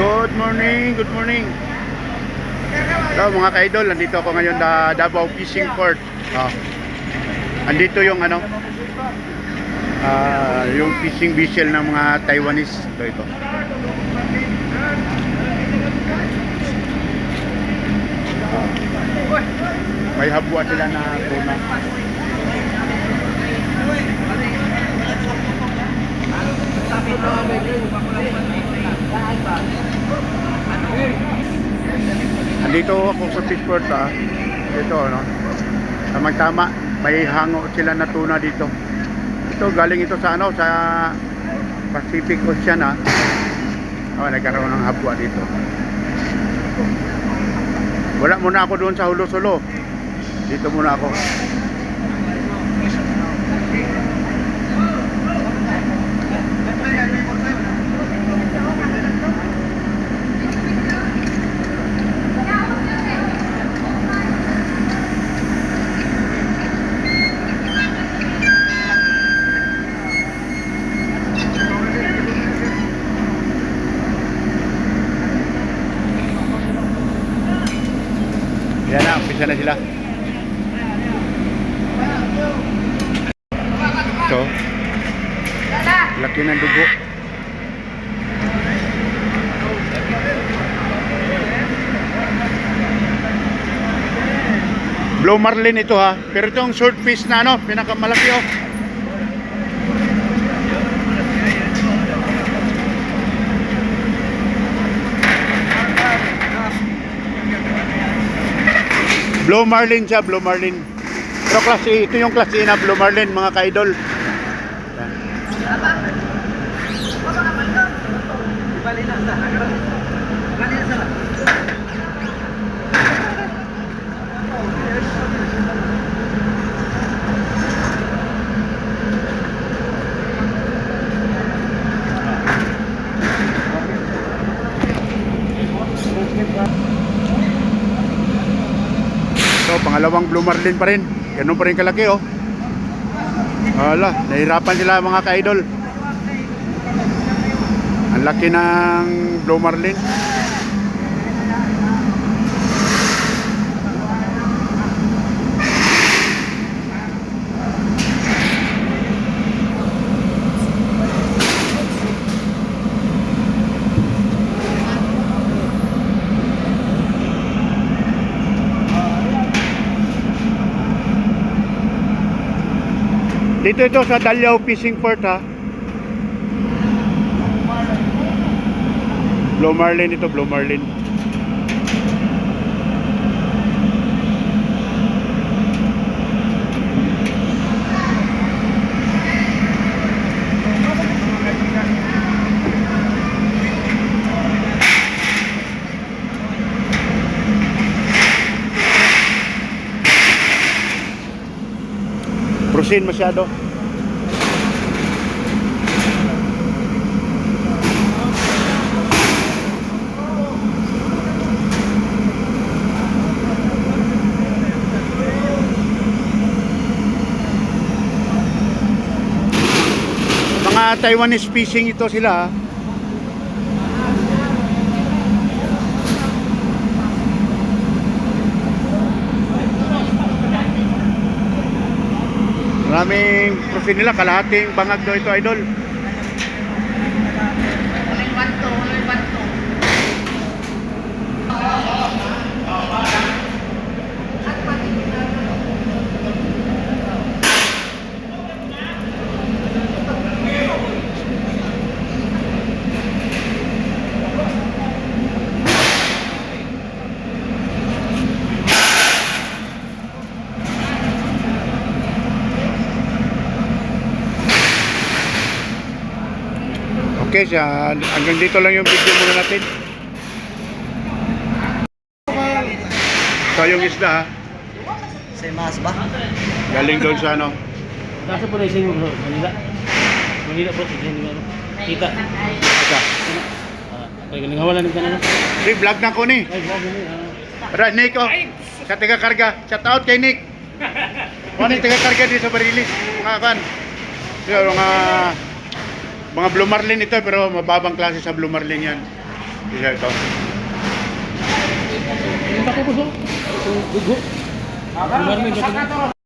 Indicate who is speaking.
Speaker 1: Good morning, good morning. Hello mga ka-idol, nandito ako ngayon sa Davao Fishing Port. Andito yung yung fishing vessel ng mga Taiwanese. Ito. May habwa sila na tuna. Andito ako sa fishport dito tamang-tama may hango sila na tuna dito. Ito galing ito sa sa Pacific Ocean nagkaroon ng habwa dito. Wala muna ako doon sa Hulo-Sulo. Dito muna ako. Yan na, umpisa na sila. Ito. Laki ng dugo. Blue marlin ito pero itong short fish na pinakamalaki Blue marlin siya, blue marlin. Pero klase, ito yung klase na blue marlin mga ka-idol. So, pangalawang blue marlin pa rin. Ganun pa rin kalaki Hala, nahirapan sila mga ka-idol. Ang laki ng blue marlin. Dito ito sa Dalao Fishing Port Blue marlin ito, blue marlin. Prusin masyado. Mga Taiwanese fishing ito sila Maraming profit nila, kalahating bangag daw ito, idol. Okay, hanggang dito lang yung video muna natin. So yung isda
Speaker 2: Sa mas ba?
Speaker 1: galing doon sa
Speaker 3: Nasa po na ising mo, Manila. Manila po, kita. Kaya galing hawalan ng kanana.
Speaker 1: vlog na ko ni.
Speaker 3: Ay, grabe ni.
Speaker 1: Para Nick sa taga-karga. Shout out kay Nick. Ano yung taga-karga dito sa Barilis? Mga blue marlin ito, pero mababang klase sa blue marlin yan. Isa ito.
Speaker 3: Yung tako po, so. Gugo. Lugar mo,